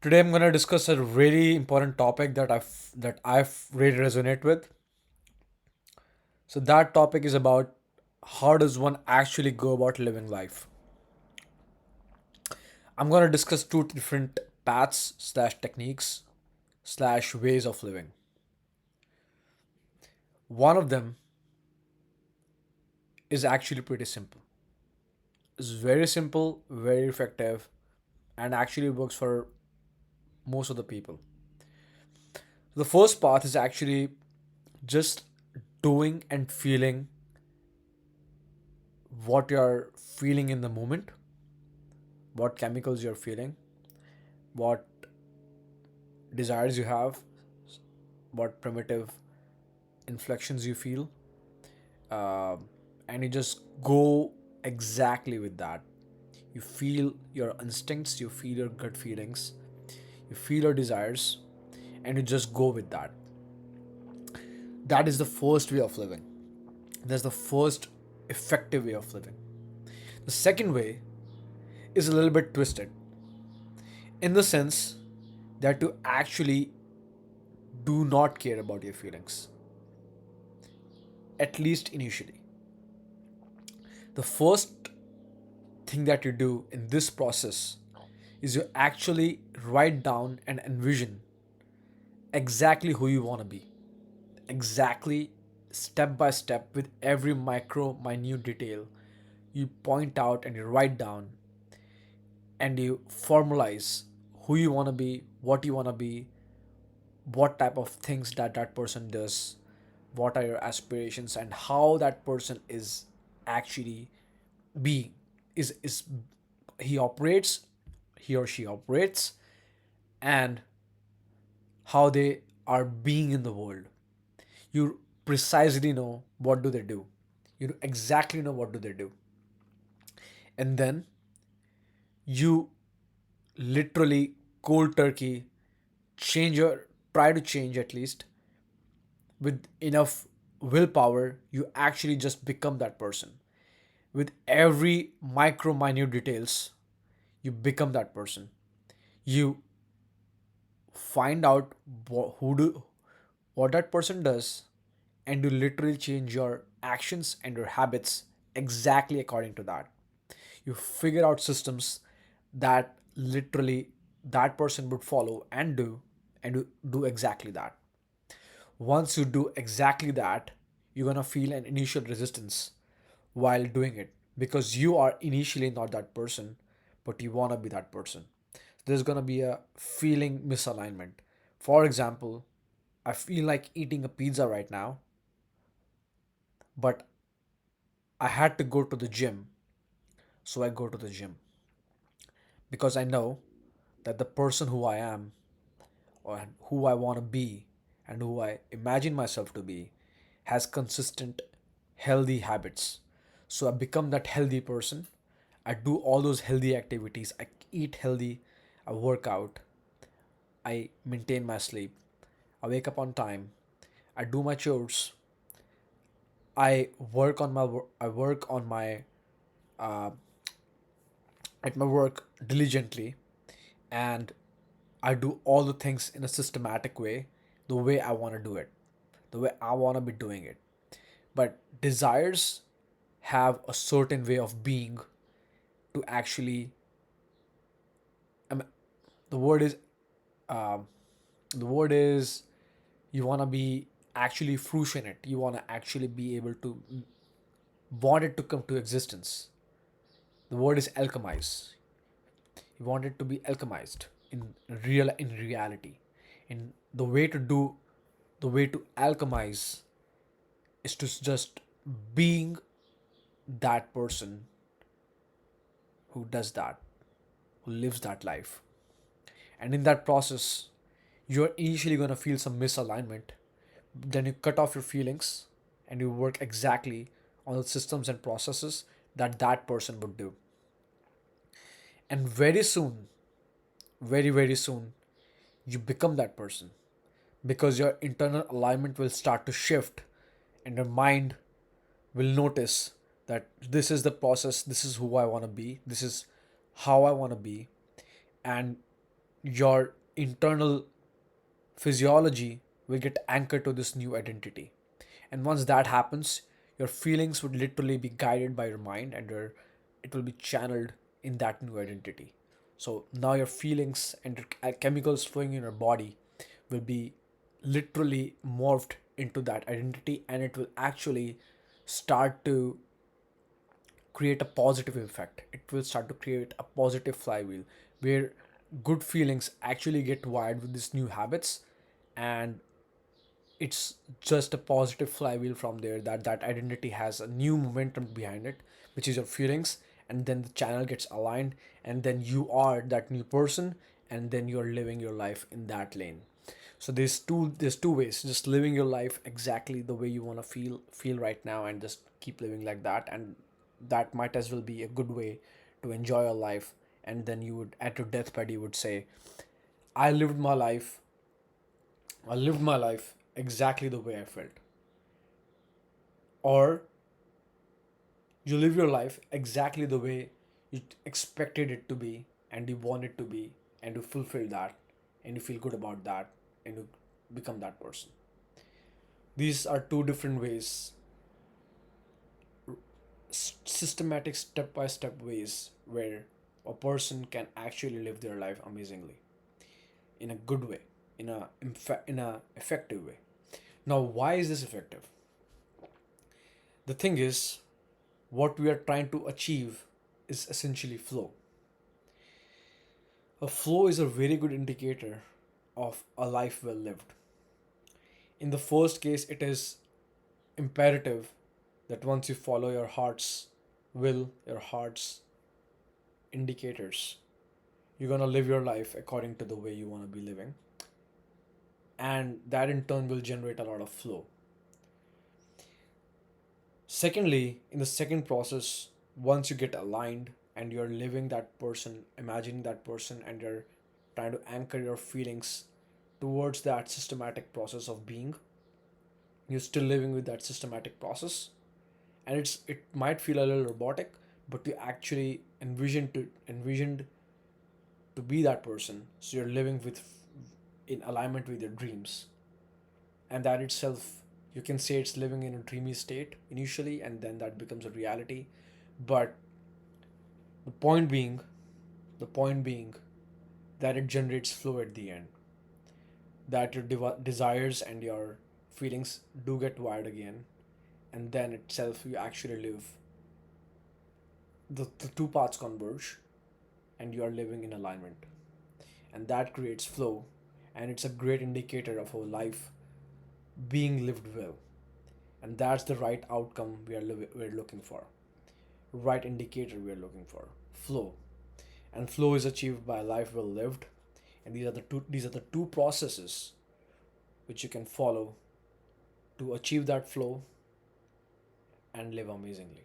Today I'm going to discuss a really important topic that I've really resonate with. So that topic is about how does one actually go about living life. I'm going to discuss two different paths slash techniques slash ways of living. One of them is actually pretty simple. It's very simple, very effective, and actually works for most of the people. The first path is actually just doing and feeling what you're feeling in the moment, what chemicals you're feeling, what desires you have, what primitive inflections you feel, and you just go exactly with that. You feel your instincts, you feel your gut feelings, you feel your desires, and you just go with that. That is the first way of living. That's the first effective way of living. The second way is a little bit twisted in the sense that you actually do not care about your feelings, at least initially. The first thing that you do in this process is you actually write down and envision exactly who you want to be, exactly step by step with every micro minute detail you point out and you write down and you formalize who you want to be, what you want to be, what type of things that person does, what are your aspirations, and how that person is actually being is he operates, he or she operates, and how they are being in the world. You precisely know what do they do. You exactly know what do they do, and then you literally cold turkey change your try to change at least with enough willpower. You actually just become that person with every micro minute details. You become that person. You find out who do what that person does, and you literally change your actions and your habits exactly according to that. You figure out systems that literally that person would follow and do, and you do exactly that. Once you do exactly that, you're gonna feel an initial resistance while doing it because you are initially not that person, but you wanna be that person. There's gonna be a feeling misalignment. For example, I feel like eating a pizza right now, but I had to go to the gym, so I go to the gym because I know that the person who I am or who I want to be and who I imagine myself to be has consistent healthy habits. So I become that healthy person. I do all those healthy activities. I eat healthy, I work out, I maintain my sleep, I wake up on time, I do my chores, I work on my uh, at my work diligently, and I do all the things in a systematic way, the way I want to do it, the way I want to be doing it. But desires have a certain way of being to actually, I mean, the word is, um, the word is, you want to be actually fruition it. You want to actually be able to want it to come to existence. The word is alchemize. You want it to be alchemized in reality. And the way to alchemize is to just being that person who does that, who lives that life. And in that process, you're initially going to feel some misalignment. Then you cut off your feelings and you work exactly on the systems and processes that that person would do. And very soon, very soon, you become that person because your internal alignment will start to shift and your mind will notice that this is the process, this is who I want to be, this is how I want to be, and your internal physiology will get anchored to this new identity. And once that happens, your feelings would literally be guided by your mind, and it will be channeled in that new identity. So now your feelings and your chemicals flowing in your body will be literally morphed into that identity, and it will actually start to create a positive effect. It will start to create a positive flywheel where good feelings actually get wired with these new habits, and it's just a positive flywheel from there, that identity has a new momentum behind it, which is your feelings, and then the channel gets aligned, and then you are that new person, and then you're living your life in that lane. So there's two ways: just living your life exactly the way you want to feel right now, and just keep living like that, and that might as well be a good way to enjoy your life. And then you would, at your deathbed, you would say, i lived my life I lived my life exactly the way I felt. Or you live your life exactly the way you expected it to be, and you want it to be, and you fulfill that, and you feel good about that, and you become that person. These are two different ways, systematic step by step ways, where a person can actually live their life amazingly, in a good way, in a effective way. Now, why is this effective? The thing is, what we are trying to achieve is essentially flow. A flow is a very good indicator of a life well lived. In the first case, it is imperative that once you follow your heart's will, your heart's indicators, you're gonna live your life according to the way you wanna be living. And that in turn will generate a lot of flow. Secondly, in the second process, once you get aligned and you're living that person, imagining that person, and you're trying to anchor your feelings towards that systematic process of being, you're still living with that systematic process, and it might feel a little robotic, but you actually envisioned to be that person, so you're living with in alignment with your dreams. And that itself, you can say it's living in a dreamy state initially, and then that becomes a reality. But the point being the point being that it generates flow at the end, that your desires and your feelings do get wired again, and then itself you actually live, the two paths converge, and you are living in alignment, and that creates flow. And it's a great indicator of our life being lived well, and that's the right outcome we're looking for, right indicator we're looking for: flow. And flow is achieved by a life well lived, and these are the two processes which you can follow to achieve that flow and live amazingly.